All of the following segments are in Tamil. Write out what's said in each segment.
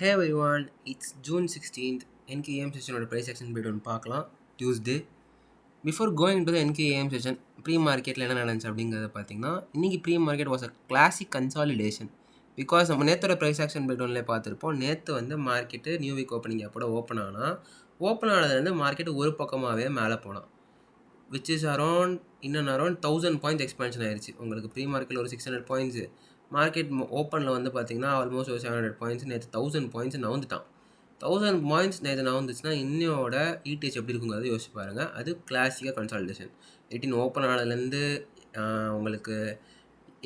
Hey everyone, it's June 16th. NKEM session price action bid on பார்க்கலாம் Tuesday. Before going to the NKEM session, pre-marketல என்ன நடந்துச்சு அப்படிங்கிறத பார்த்தீங்கன்னா இன்னைக்கு pre-market was a classic consolidation because நம்ம நேத்தோட price action bid onல பார்த்துருப்போம். நேற்று வந்து மார்க்கெட்டு நியூ வீக் ஓப்பனிங் அப்போ ஓப்பன் ஆனதுலேருந்து மார்க்கெட் ஒரு பக்கமாகவே மேலே போனான் which is around 1000 பாயிண்ட்ஸ் எக்ஸ்பென்ஷன் ஆயிடுச்சு. உங்களுக்கு ப்ரீ மார்க்கெட்டில் ஒரு 600 பாயிண்ட்ஸு, மார்க்கெட் ஓப்பனில் வந்து பார்த்தீங்கன்னா ஆல்மோஸ்ட் ஒரு 700 பாயிண்ட்ஸ். நேற்று 1000 பாயிண்ட்ஸ் நவுந்துட்டான். 1000 பாயிண்ட்ஸ் நேற்று நவுந்துச்சுன்னா இன்னையோட இடிஹெச் எப்படி இருக்குங்கிறத யோசிச்சு பாருங்கள். அது கிளாசிக்காக கன்சால்டேஷன். 18 ஓப்பன் ஆனதுலேருந்து உங்களுக்கு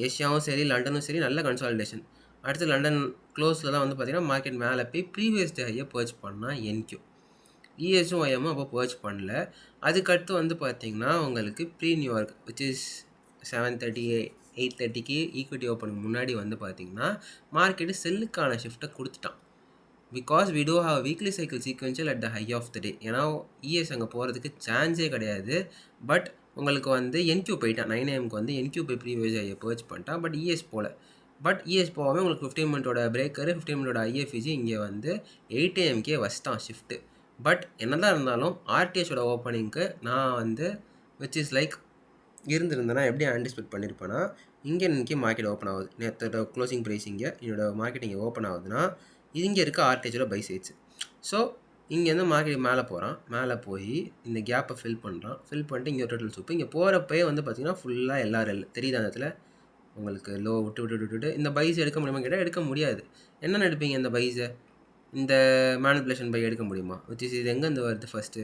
ஏஷியாவும் சரி லண்டனும் சரி நல்ல கன்சால்டேஷன். அடுத்து லண்டன் க்ளோஸில் தான் வந்து பார்த்திங்கன்னா மார்க்கெட் மேலே போய் ப்ரீவியஸ் டே ஹையை பர்ச் பண்ணால் என்கியூ இஎஸும் ஒய்எம்மும் அப்போ பர்ச் பண்ணல. அதுக்கடுத்து வந்து பார்த்திங்கன்னா உங்களுக்கு ப்ரீ நியூயார்க் விச் இஸ் 7:30 8:30க்கு ஈக்விட்டி ஓப்பனுக்கு முன்னாடி வந்து பார்த்திங்கன்னா மார்க்கெட்டு செல்லுக்கான ஷிஃப்ட்டை கொடுத்துட்டான். Because we do have weekly cycle sequential at the high of the day. ஏன்னா இஎஸ் அங்கே போகிறதுக்கு சான்ஸே கிடையாது. பட் உங்களுக்கு வந்து என்கியூ போயிட்டான். 9 AM வந்து என்கியூ போய் ப்ரீவியஸ் ஐயை பர்ச் பண்ணிட்டான். பட் இஎஸ் போகல. பட் இஎஸ் போகாமல் உங்களுக்கு 15 மினிட்டோட பிரேக்கரு 15 மினிட்டோட ஐஎஃப்இஜி இங்கே வந்து 8 AMக்கே வச்சிட்டான் ஷிஃப்ட்டு. பட் என்னதான் இருந்தாலும் ஆர்டிஎஸோட ஓப்பனிங்க்கு நான் வந்து விச் இஸ் லைக் இருந்திருந்தேன்னா எப்படி ஆன்டிசிபேட் பண்ணியிருப்பேன்னா இங்கே இன்றைக்கி மார்க்கெட் ஓப்பன் ஆகுது. நேற்றோட க்ளோசிங் ப்ரைஸ் இங்கே என்னோடய மார்க்கெட் இங்கே ஓப்பன் ஆகுதுன்னா இது இங்கே இருக்க ஆர்டிஎஸோட பை சைட்ஸ். ஸோ இங்கேருந்து மார்க்கெட் மேலே போகிறான். மேலே போய் இந்த கேப்பை ஃபில் பண்ணிட்டு இங்கே டோட்டல் சூப்பு இங்கே போகிறப்பே வந்து பார்த்திங்கன்னா ஃபுல்லாக எல்லாரும் தெரியுது. அந்த இடத்துல உங்களுக்கு லோ விட்டு இந்த பைஸ் எடுக்க முடியுமா கேட்டால் எடுக்க முடியாது. என்னென்ன எடுப்பீங்க இந்த பைஸை? இந்த மேனிப்புலேஷன் பை எடுக்க முடியுமா? விச் இஸ் இது எங்கேருந்து வருது? ஃபஸ்ட்டு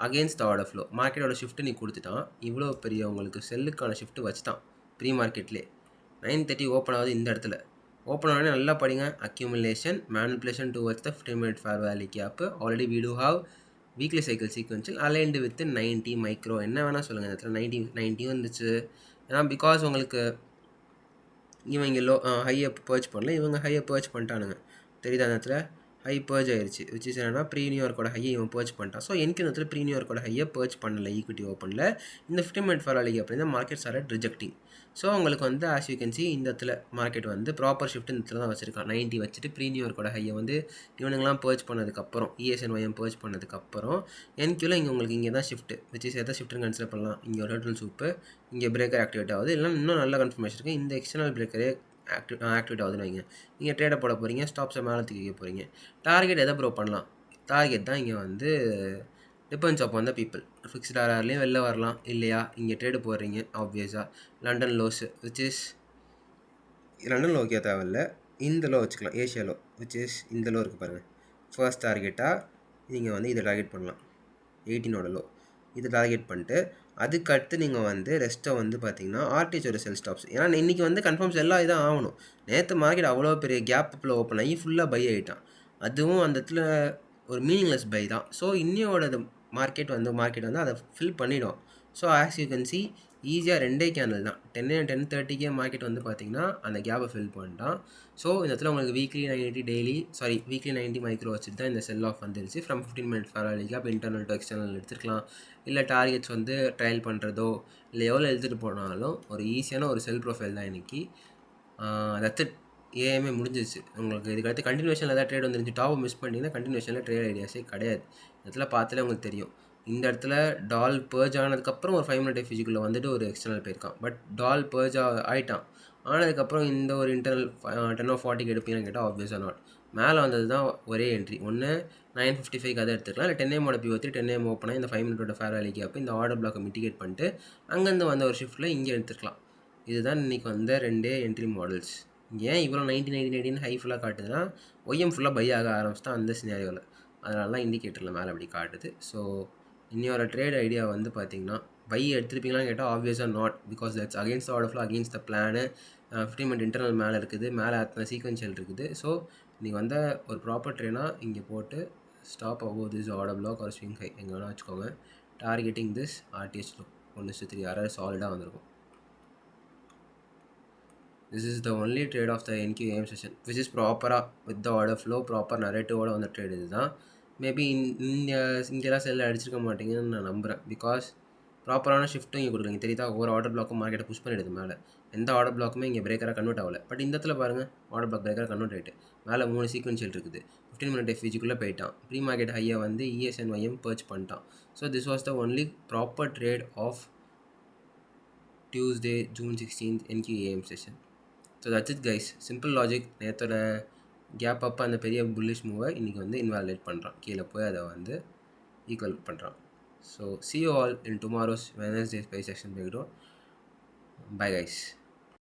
அகெயின்ஸ்ட் ஆர்டர் ஃப்ளோ மார்க்கெட்டோட ஷிஃப்ட்டு நீ கொடுத்துட்டான். இவ்வளோ பெரிய உங்களுக்கு செல்லுக்கான ஷிஃப்ட்டு வச்சுட்டான் ப்ரீ மார்க்கெட்லேயே. 9:30 ஓப்பன் ஆகுது. இந்த இடத்துல ஓப்பன் ஆனே நல்லா படிங்க. Accumulation manipulation towards the 15 minute fair value gap. Already we do have weekly cycle sequential aligned with 90 micro. என்ன வேணால் சொல்லுங்கள். இந்த இடத்துல 90 வந்துச்சு. ஏன்னா பிகாஸ் உங்களுக்கு இவங்க ஹையை பர்ச் பண்ணல, இவங்க ஹையை பர்ச் பண்ணிட்டானுங்க. தெரியுது அந்த இடத்துல ஹை பர்ச் ஆயிடுச்சு. விச் இஸ் என்னன்னா ப்ரீ நியூயார்க்கோட ஹையை இவன் பர்ச் பண்ணிட்டான். ஸோ எனக்கு இந்த இடத்துல ப்ரீ நியூயார்க்கோட ஹையை பர்ச் பண்ணல ஈக்விட்டி ஓப்பனில். இந்த 15 மினிட் ஃபார் அலிக்கு அப்படின்னா மார்க்கெட் ஸ்டார்ட் ரிஜெக்டிங். ஸோ உங்களுக்கு வந்து ஆஸ் யூ கேன் சி இந்த இடத்துல மார்க்கெட் வந்து ப்ராப்பர் ஷிஃப்ட் இந்த இடத்துல தான் வச்சிருக்கான். 90 வச்சுட்டு ப்ரீ நியூயார்க்கோட ஹையை வந்து இவனுங்களாம் பர்ச் பண்ணதுக்கப்புறம் இஎஸ்என்ஒய்எம் பர்ச் பண்ணதுக்கப்புறம் என்கியூவில் இங்கே உங்களுக்கு இங்கே தான் ஷிஃப்ட் விச் இஸ் எதாவது ஷிஃப்ட்னு கன்சிடர் பண்ணலாம். இங்கே ஒரு டோட்டல் சூப்பு இங்கே பிரேக்கர் ஆக்டிவேட் ஆகுது. இல்லைனா இன்னும் நல்ல கன்ஃபர்மேஷன் இருக்குது. இந்த எக்ஸ்டர்னல் பிரேக்கரே ஆக்டிவேட் ஆகுதுன்னு வைங்க. நீங்கள் ட்ரேடை போட போகிறீங்க, ஸ்டாப்ஸை மேலே தூக்கி போகிறீங்க. டார்கெட் எதை ப்ரோ பண்ணலாம்? டார்கெட் தான் இங்கே வந்து depends upon the people. Fixed ஆர்ஆர்லேயும் வெளில வரலாம் இல்லையா? இங்கே ட்ரேடு போடுறீங்க ஆப்வியஸாக London lows which is London low வைக்க தேவையில்ல, இந்த லோ வச்சுக்கலாம். ஏஷியா லோ விச் இஸ் இந்த லோ இருக்குது பாருங்கள். ஃபர்ஸ்ட் டார்கெட்டாக நீங்கள் வந்து இதை டார்கெட் பண்ணலாம். 18ஓட லோ இதை டார்கெட் பண்ணிட்டு அதுக்கடுத்து நீங்கள் வந்து ரெஸ்ட்டை வந்து பார்த்தீங்கன்னா ஆர்டிஎச்சோட செல் ஸ்டாப்ஸ். ஏன்னா இன்றைக்கி வந்து கன்ஃபார்ம் செல்லாக இதான் ஆகணும். நேற்று மார்க்கெட் அவ்வளோ பெரிய கேப்பில் ஓப்பன் ஆகி ஃபுல்லாக பை ஆகிட்டான். அதுவும் அந்த இடத்துல ஒரு மீனிங்லெஸ் பை தான். ஸோ இன்னையோட மார்க்கெட் வந்து அதை ஃபில் பண்ணிவிடும். So as you can see ஈஸியாக 2 கேண்டில் தான் 10:30 மார்க்கெட் வந்து பார்த்திங்கன்னா அந்த கேப்பை ஃபில் பண்ணிட்டான். ஸோ இந்த இடத்துல உங்களுக்கு வீக்லி 90 மைக்ரோ வச்சுட்டு தான் இந்த செல் ஆஃப் வந்துருச்சு. From 15 minute fair gap internal to external எடுத்துக்கலாம். இல்லை டார்கெட்ஸ் வந்து ட்ரையல் பண்ணுறதோ இல்லை எவ்வளோ எடுத்துகிட்டு போனாலும் ஒரு ஈஸியான ஒரு செல் ப்ரொஃபைல் தான் இன்றைக்கி. That's it. ஏஎம்ஏ முடிஞ்சிச்சு. உங்களுக்கு இதுக்கடுத்து கண்டினியூஷனில் ஏதாவது ட்ரேட் வந்துருந்துச்சு டாப் மிஸ் பண்ணிங்கன்னா கண்டினியூஷனில் ட்ரேட் ஐடியாஸே கிடையாது. இடத்துல பார்த்தாலே உங்களுக்கு தெரியும். இந்த இடத்துல டால் பர்ஜ் ஆனதுக்கப்புறம் ஒரு 5 மினிட் எஃபிஜிக்குள்ளே வந்துட்டு ஒரு எக்ஸ்டர்னல் போயிருக்கான். பட் டால் பர்ஜ் ஆகிட்டான். ஆனதுக்கப்புறம் இந்த ஒரு இன்டர்னல் 10:40 எடுப்பீங்கன்னு கேட்டால் ஆப்வியஸாக நாட். மேலே வந்தது தான் ஒரே என்ட்ரி. ஒன்று 9:55 அதை எடுத்துக்கலாம். இல்லை 10 AM பி வச்சு 10 AM ஓப்பனாக இந்த 5 மினிட்டோட ஃபேர் வேலைக்கு அப்போ இந்த ஆர்டர் பிளாக்கை மிட்டிகேட் பண்ணிட்டு அங்கேருந்து வந்த ஒரு ஷிஃப்ட்டில் இங்கே எடுத்துக்கலாம். இதுதான் இன்றைக்கி வந்த 2 என்ட்ரி மாடல்ஸ். ஏன் இவ்வளோ 90 ஹை ஃபுல்லாக காட்டுதுன்னா ஒய்எம் ஃபுல்லாக பை ஆக ஆரம்பிச்சிட்டா அந்த சினாரியோவில். அதனால தான் இண்டிகேட்டரில் மேலே அப்படி காட்டுது. ஸோ இன்னொரு ட்ரேட் ஐடியா வந்து பார்த்திங்கன்னா பை எடுத்துருப்பீங்களான்னு கேட்டால் ஆப்வியஸாக not. Because that's against order flow against the plan. 15 minute internal மேலே இருக்குது, மேலே அத்தனை சீக்வென்ஷியல் இருக்குது. ஸோ நீங்கள் வந்து ஒரு ப்ராப்பர் ட்ரெயினாக இங்கே போட்டு stop above this order black ஒரு ஸ்விங் ஹை எங்கே வேணால் வச்சுக்கோங்க. டார்கெட்டிங் திஸ் ஆர்டிஎஸ் லோ 1:3 யாராவது சாலிடாக வந்திருக்கும். This is the only trade of the NQAM session which is ப்ராப்பராக with the order flow proper நரேட்டிவோட வந்த ட்ரேட் இது தான். மேபி இங்கெல்லாம் செல்லில் அடிச்சிருக்க மாட்டீங்கன்னு நான் நம்புகிறேன். பிகாஸ் ப்ராப்பரான ஷிஃப்ட்டும் இங்கே கொடுக்குறீங்க தெரியுதா? ஒவ்வொரு ஆர்டர் பிளாக்கும் மார்க்கெட்டை புஷ் பண்ணிடுது மேலே. எந்த ஆர்டர் பிளாக்குமே இங்கே பிரேக்கராக கன்வெர்ட் ஆகல. பட் இந்த இடத்துல பாருங்கள், ஆர்டர் பிளாக் பிரேக்கராக கன்வெர்ட் ஆகிட்டு மேலே 3 சீக்வென்ஷியல் இருக்குது. 15 மினிட் எஃப்இஜிக்குள்ளே போயிட்டான். ப்ரீ மார்க்கெட் ஹையை வந்து ESNYM பர்ச் பண்ணிட்டான். So this was the only proper trade of Tuesday, June 16th NQAM session. So that's it guys. Simple logic. நேற்றோட கேப் அப்போ அந்த பெரிய புல்லிஷ் மூவை இன்றைக்கி வந்து இன்வாலிடேட் பண்ணுறான். கீழே போய் அதை வந்து ஈக்குவல் பண்ணுறான். So see you all in tomorrow's Wednesday's price action breakdown. Bye guys.